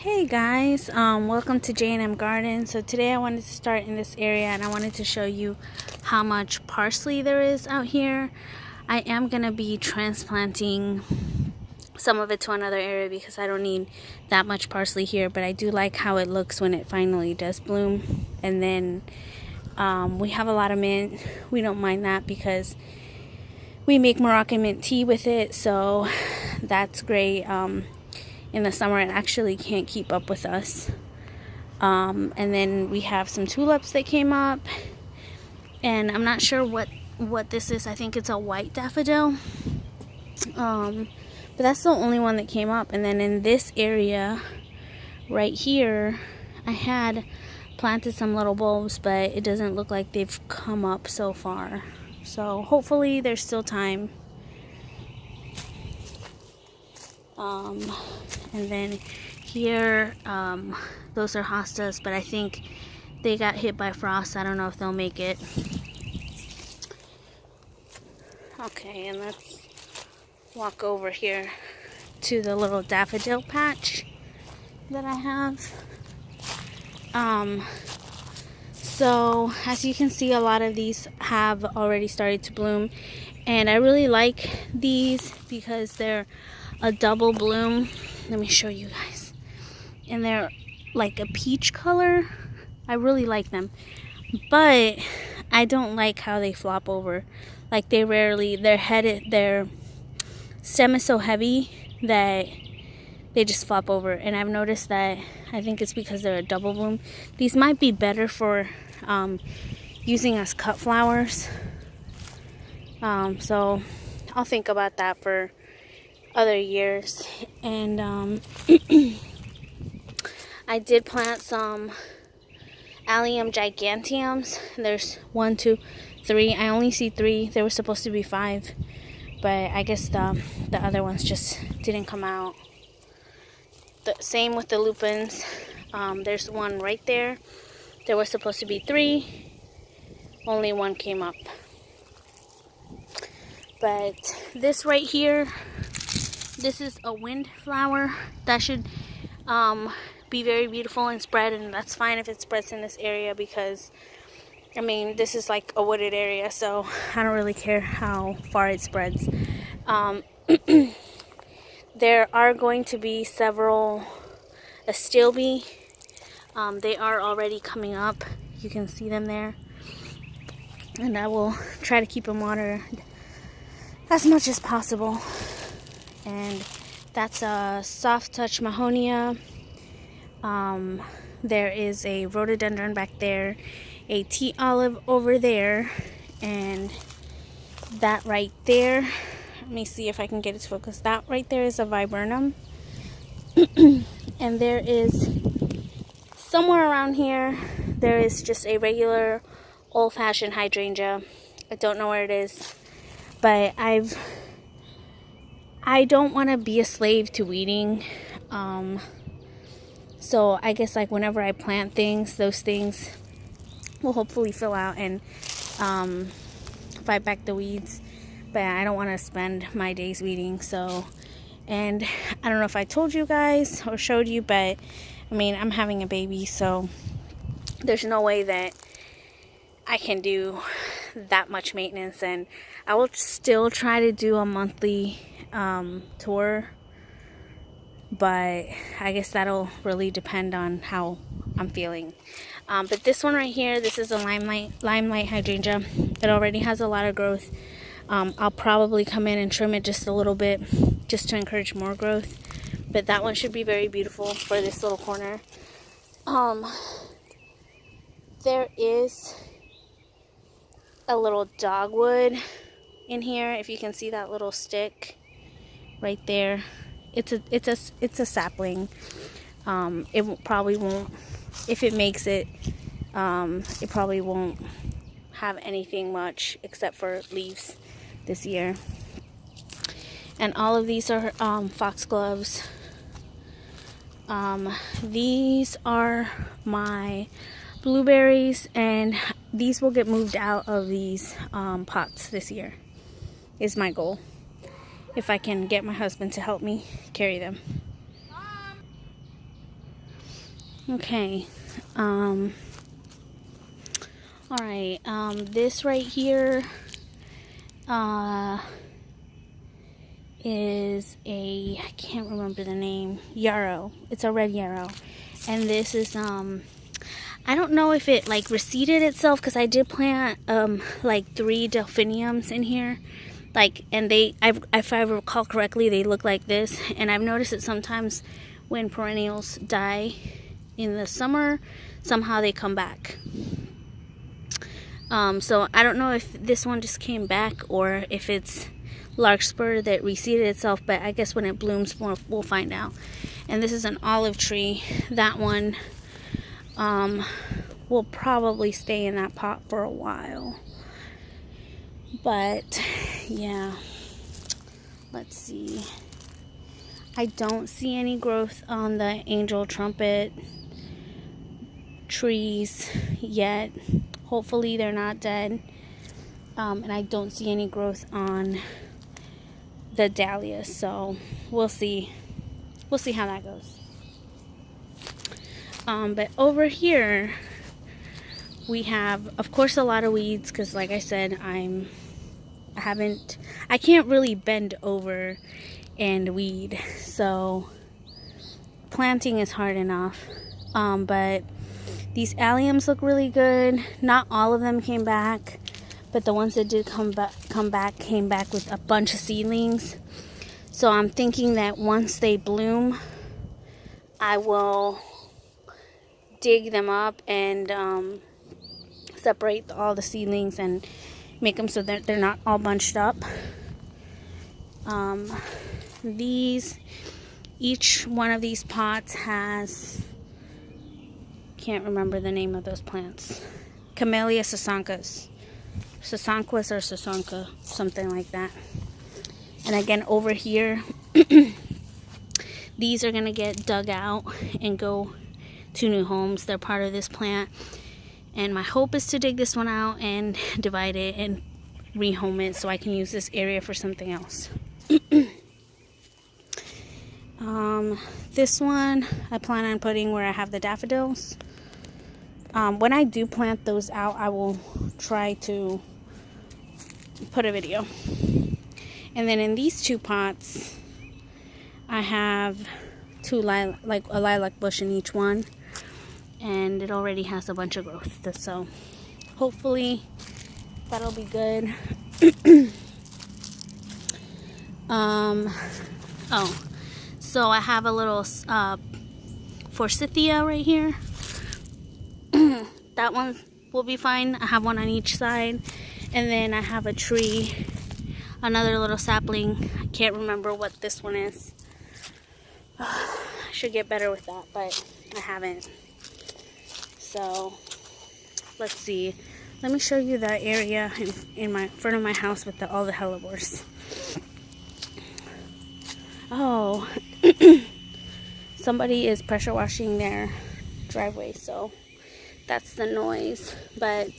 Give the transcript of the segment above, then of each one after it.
Hey guys, welcome to J&M Garden. So today I wanted to start in this area and I wanted to show you how much parsley there is out here. I am going to be transplanting some of it to another area because I don't need that much parsley here, but I do like how it looks when it finally does bloom. And then we have a lot of mint. We don't mind that because we make Moroccan mint tea with it, so that's great. In the summer it actually can't keep up with us. And then we have some tulips that came up, and I'm not sure what this is. I think it's a white daffodil, but that's the only one that came up. And then in this area right here I had planted some little bulbs, but it doesn't look like they've come up so far, so hopefully there's still time. And then here, those are hostas, but I think they got hit by frost. I don't know if they'll make it. Okay, and let's walk over here to the little daffodil patch that I have. So as you can see, a lot of these have already started to bloom, and I really like these because they're a double bloom. Let me show you guys. And they're like a peach color. I really like them, but I don't like how they flop over. Like their stem is so heavy that they just flop over. And I've noticed that, I think it's because they're a double bloom. These might be better for using as cut flowers. So I'll think about that for other years. And I did plant some Allium giganteums. There's 1, 2, 3. I only see 3. There were supposed to be 5, but I guess the other ones just didn't come out. The same with the lupins. There's one right there. There was supposed to be 3. Only 1 came up. But this right here, this is a wind flower that should be very beautiful and spread, and that's fine if it spreads in this area because, I mean, this is like a wooded area, so I don't really care how far it spreads. There are going to be several astilbe. They are already coming up. You can see them there. And I will try to keep them watered as much as possible. And that's a soft touch mahonia. There is a rhododendron back there, a tea olive over there, and that right there, let me see if I can get it to focus. That right there is a viburnum. And there is somewhere around here, there is just a regular old-fashioned hydrangea. I don't know where it is, but I don't want to be a slave to weeding. So I guess like whenever I plant things, those things will hopefully fill out and fight back the weeds. But I don't want to spend my days weeding. So, and I don't know if I told you guys or showed you, but I mean, I'm having a baby, so there's no way that I can do that much maintenance. And I will still try to do a monthly tour, but I guess that'll really depend on how I'm feeling. But this one right here, this is a limelight hydrangea. It already has a lot of growth. I'll probably come in and trim it just a little bit just to encourage more growth, but that one should be very beautiful for this little corner. There is a little dogwood in here. If you can see that little stick right there, it's a sapling. It probably won't, if it makes it, it probably won't have anything much except for leaves this year. And all of these are foxgloves. These are my blueberries, and these will get moved out of these pots this year, is my goal, if I can get my husband to help me carry them. Okay. All right. This right here is a, I can't remember the name, yarrow. It's a red yarrow. And this is I don't know if it like reseeded itself, because I did plant like 3 delphiniums in here, like, and if I recall correctly, they look like this. And I've noticed that sometimes when perennials die in the summer, somehow they come back. So I don't know if this one just came back or if it's larkspur that reseeded itself, but I guess when it blooms we'll find out. And this is an olive tree. That one will probably stay in that pot for a while. But yeah, let's see. I don't see any growth on the angel trumpet trees yet. Hopefully they're not dead. And I don't see any growth on the dahlias, so we'll see how that goes. But over here we have, of course, a lot of weeds, because like I said, I can't really bend over and weed, so planting is hard enough. But these alliums look really good. Not all of them came back, but the ones that did come back came back with a bunch of seedlings. So I'm thinking that once they bloom, I will dig them up and separate all the seedlings and make them so that they're not all bunched up. Each one of these pots has, can't remember the name of those plants, Camellia sasanquas or sasanka, something like that. And again, over here, these are gonna get dug out and go to new homes. They're part of this plant, and my hope is to dig this one out and divide it and rehome it so I can use this area for something else. This one I plan on putting where I have the daffodils. When I do plant those out, I will try to put a video. And then in these 2 pots, I have a lilac bush in each one, and it already has a bunch of growth, so hopefully that'll be good. So I have a little forsythia right here. That one will be fine. I have one on each side. And then I have a tree, another little sapling. I can't remember what this one is. I should get better with that, but I haven't. So let's see. Let me show you the area in my front of my house with all the hellebores. Oh, somebody is pressure washing their driveway, so that's the noise. But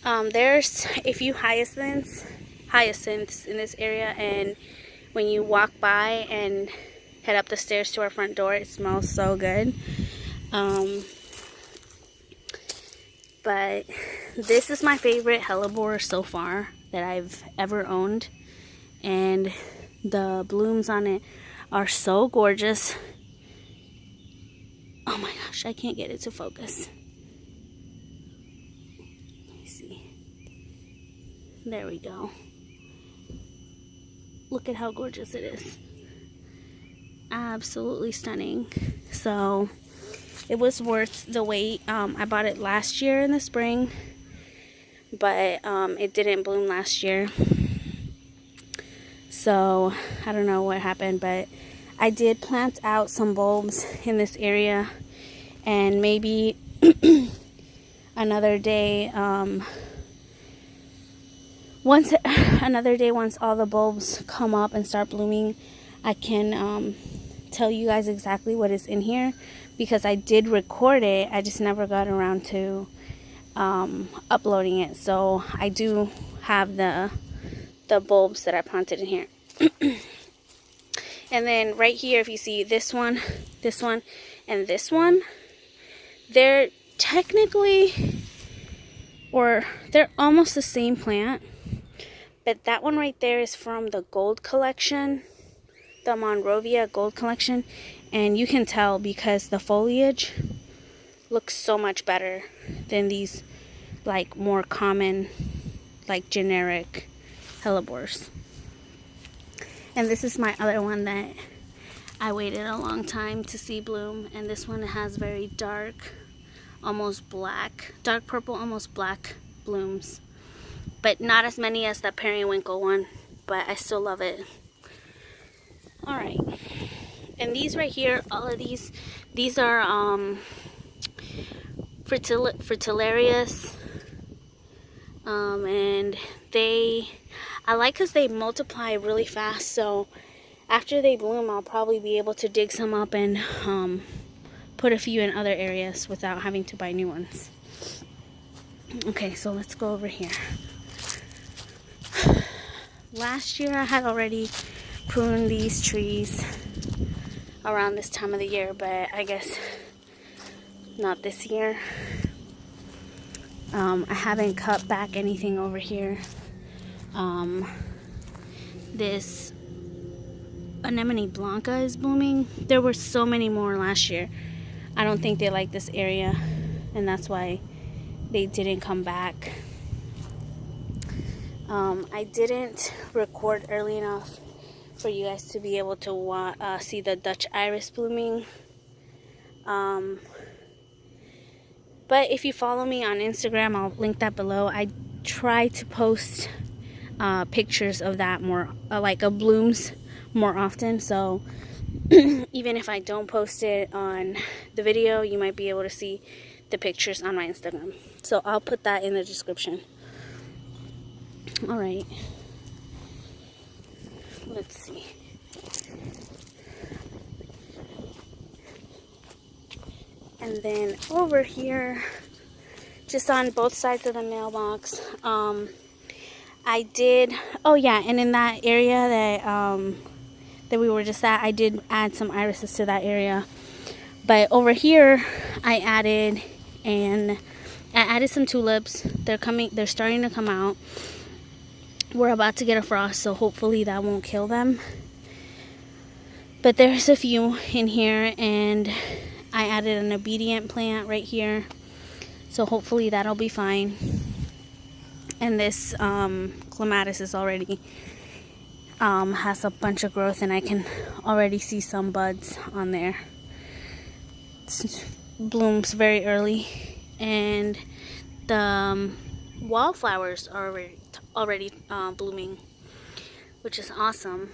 there's a few hyacinths in this area, and when you walk by and head up the stairs to our front door, it smells so good. But this is my favorite hellebore so far that I've ever owned, and the blooms on it are so gorgeous. Oh my gosh, I can't get it to focus. Let me see. There we go. Look at how gorgeous it is. Absolutely stunning. So it was worth the wait. I bought it last year in the spring, but it didn't bloom last year. So I don't know what happened, but I did plant out some bulbs in this area, and maybe another day, once all the bulbs come up and start blooming, I can tell you guys exactly what is in here, because I did record it. I just never got around to uploading it. So I do have the bulbs that I planted in here. And then right here, if you see this one, and this one, They're technically, or they're almost the same plant, but that one right there is from the Gold Collection, the Monrovia Gold Collection, and you can tell because the foliage looks so much better than these like more common, like generic hellebores. And this is my other one that I waited a long time to see bloom, and this one has very dark, almost black, dark purple, almost black blooms, but not as many as the periwinkle one, but I still love it. All right, and these right here, all of these are Fritillarius, and I like because they multiply really fast, so after they bloom I'll probably be able to dig some up and put a few in other areas without having to buy new ones. Okay, so let's go over here. Last year I had already pruned these trees around this time of the year, but I guess not this year. I haven't cut back anything over here. This Anemone Blanca is blooming. There were so many more last year. I don't think they like this area, and that's why they didn't come back. I didn't record early enough for you guys to be able to see the Dutch iris blooming. But if you follow me on Instagram, I'll link that below. I try to post pictures of that more, like of blooms more often. So even if I don't post it on the video, you might be able to see the pictures on my Instagram. So I'll put that in the description. All right. Let's see. And then over here, just on both sides of the mailbox, I did, oh yeah, and in that area that we were just at, I did add some irises to that area. But over here, I added some tulips. They're starting to come out. We're about to get a frost, so hopefully that won't kill them. But there's a few in here, and I added an obedient plant right here, so hopefully that'll be fine. And this clematis is already has a bunch of growth, and I can already see some buds on there. It blooms very early, and the wallflowers are already blooming, which is awesome.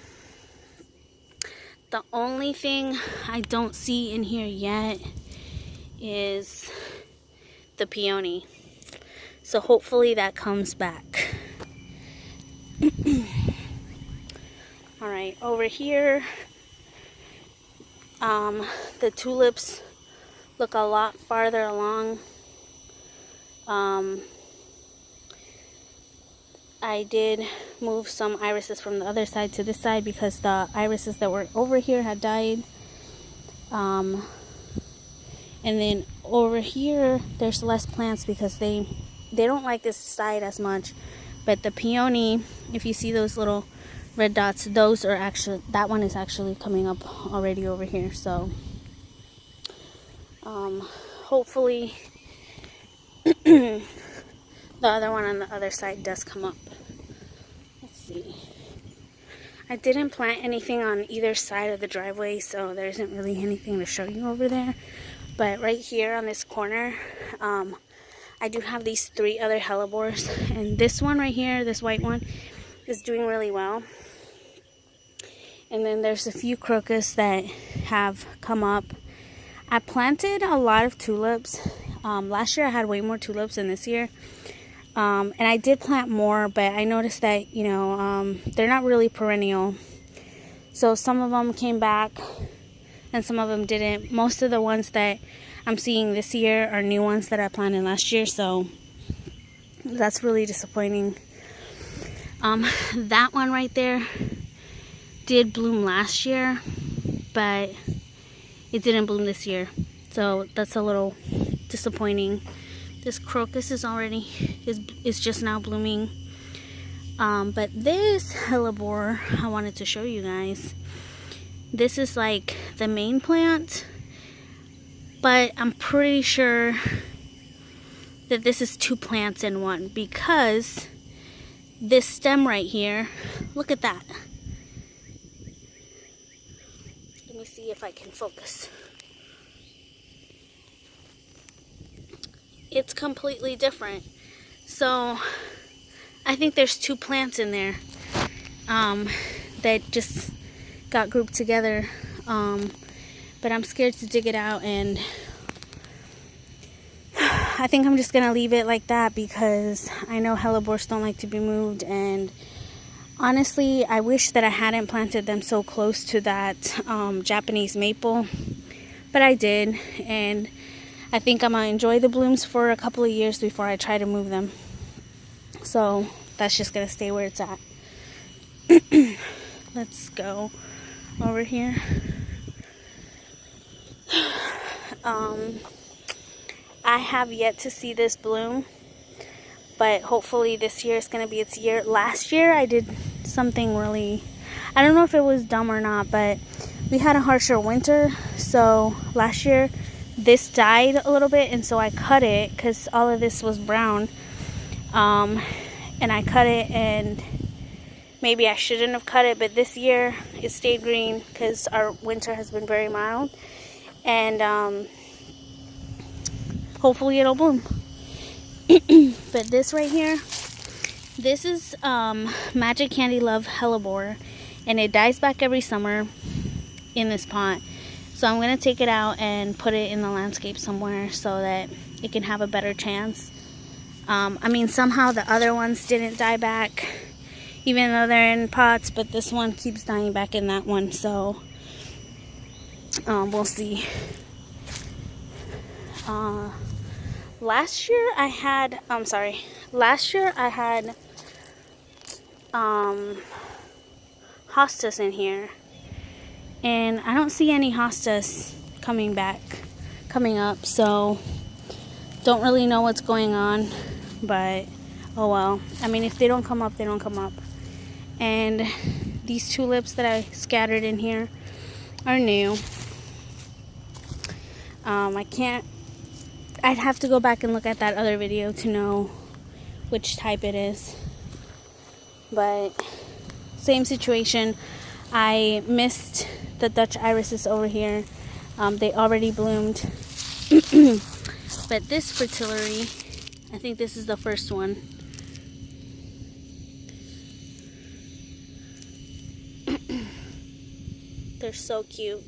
The only thing I don't see in here yet is the peony. So hopefully that comes back. Alright, over here, the tulips look a lot farther along. I did move some irises from the other side to this side because the irises that were over here had died. And then over here, there's less plants because they don't like this side as much. But the peony, if you see those little red dots, those are actually, that one is actually coming up already over here. So hopefully the other one on the other side does come up. Let's see. I didn't plant anything on either side of the driveway, so there isn't really anything to show you over there. But right here on this corner, I do have these 3 other hellebores, and this one right here, this white one, is doing really well. And then there's a few crocus that have come up. I planted a lot of tulips. Last year I had way more tulips than this year. And I did plant more, but I noticed that, you know, they're not really perennial. So some of them came back and some of them didn't. Most of the ones that I'm seeing this year are new ones that I planted last year, so that's really disappointing. That one right there did bloom last year, but it didn't bloom this year, so that's a little disappointing. This crocus is already is just now blooming. But this hellebore I wanted to show you guys. This is like the main plant, but I'm pretty sure that this is 2 plants in one, because this stem right here, look at that. Let me see if I can focus. It's completely different. So I think there's 2 plants in there that just got grouped together. But I'm scared to dig it out, and I think I'm just gonna leave it like that, because I know hellebores don't like to be moved, and honestly I wish that I hadn't planted them so close to that Japanese maple, but I did, and I think I'm gonna enjoy the blooms for a couple of years before I try to move them. So that's just gonna stay where it's at. Let's go over here. I have yet to see this bloom, but hopefully this year is going to be its year. Last year I did something really, I don't know if it was dumb or not, but we had a harsher winter, so last year this died a little bit, and so I cut it because all of this was brown, and I cut it, and maybe I shouldn't have cut it, but this year it stayed green because our winter has been very mild, and hopefully it'll bloom. But this right here, this is Magic Candy Love Hellebore, and it dies back every summer in this pot. So I'm going to take it out and put it in the landscape somewhere so that it can have a better chance. I mean, somehow the other ones didn't die back, even though they're in pots, but this one keeps dying back in that one, so we'll see. Last year I had hostas in here, and I don't see any hostas coming up, so don't really know what's going on, but oh well. I mean, if they don't come up, they don't come up. And these tulips that I scattered in here are new. I'd have to go back and look at that other video to know which type it is. But same situation. I missed the Dutch irises over here. They already bloomed. But this fritillary, I think this is the first one. They're so cute.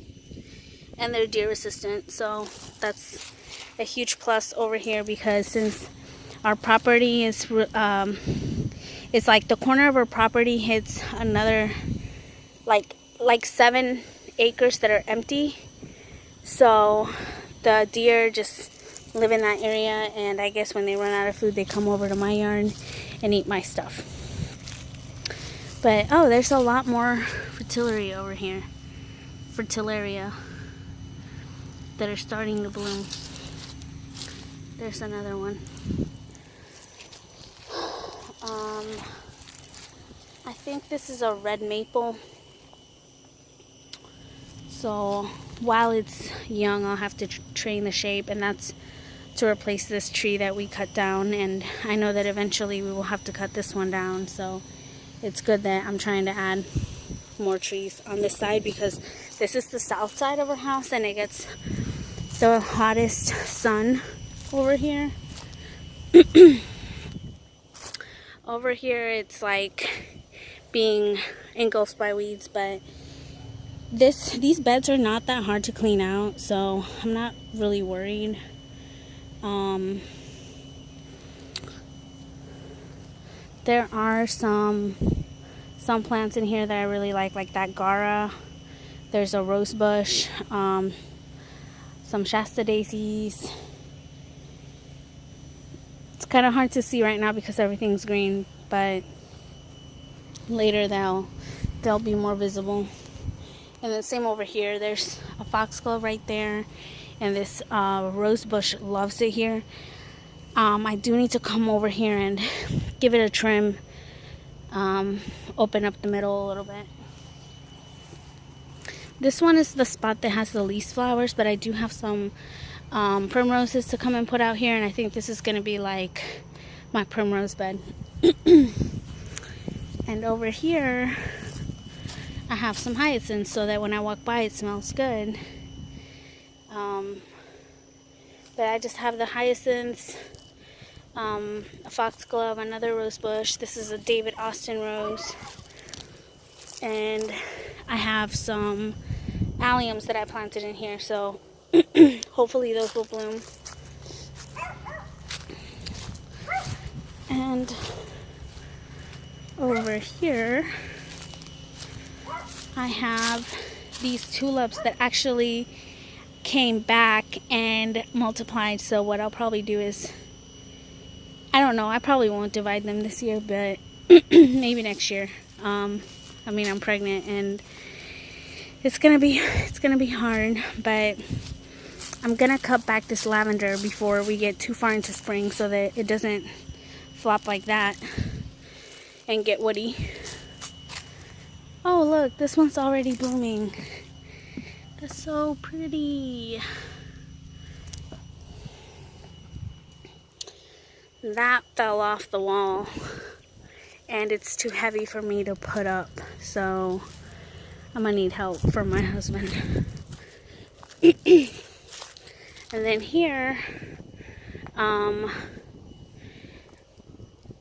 And they're deer resistant, so that's a huge plus over here, because since our property is it's like the corner of our property hits another like 7 acres that are empty, so the deer just live in that area, and I guess when they run out of food they come over to my yard and eat my stuff. But oh, there's a lot more fritillary over here, fritillaria, that are starting to bloom. There's another one. I think this is a red maple. So while it's young, I'll have to train the shape, and that's to replace this tree that we cut down. And I know that eventually we will have to cut this one down, so it's good that I'm trying to add more trees on this side, because this is the south side of our house and it gets the hottest sun over here. Over here it's like being engulfed by weeds, but these beds are not that hard to clean out, so I'm not really worried. There are some plants in here that I really like that Gara. There's a rose bush, some Shasta daisies. It's kind of hard to see right now because everything's green, but later they'll be more visible. And then same over here, there's a foxglove right there, and this rose bush loves it here. I do need to come over here and give it a trim, open up the middle a little bit. This one is the spot that has the least flowers, but I do have some primroses to come and put out here, and I think this is going to be like my primrose bed. And over here I have some hyacinths so that when I walk by it smells good. But I just have the hyacinths, a foxglove, another rose bush. This is a David Austin rose, and I have some alliums that I planted in here, so hopefully those will bloom. And over here I have these tulips that actually came back and multiplied. So what I'll probably do is, I don't know, I probably won't divide them this year, but maybe next year. I mean, I'm pregnant and it's gonna be hard, but I'm gonna cut back this lavender before we get too far into spring so that it doesn't flop like that and get woody. Oh look, this one's already blooming. That's so pretty. That fell off the wall and it's too heavy for me to put up, so I'm gonna need help from my husband. And then here,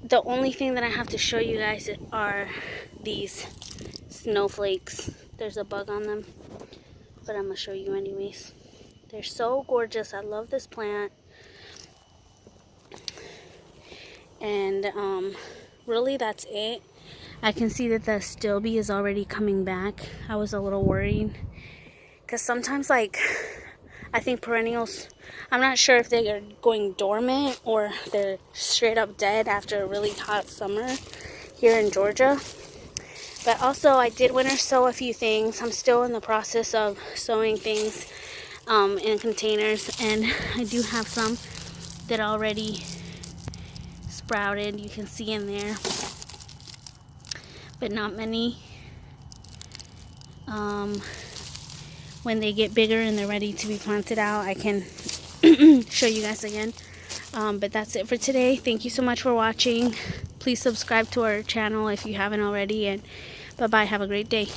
the only thing that I have to show you guys are these snowflakes. There's a bug on them, but I'm gonna show you anyways. They're so gorgeous. I love this plant. And really that's it. I can see that the stilby is already coming back. I was a little worried because sometimes, like, I think perennials, I'm not sure if they are going dormant or they're straight up dead after a really hot summer here in Georgia. But also I did winter sow a few things. I'm still in the process of sowing things in containers, and I do have some that already sprouted, you can see in there, but not many. When they get bigger and they're ready to be planted out, I can show you guys again. But that's it for today. Thank you so much for watching. Please subscribe to our channel if you haven't already, and bye bye. Have a great day.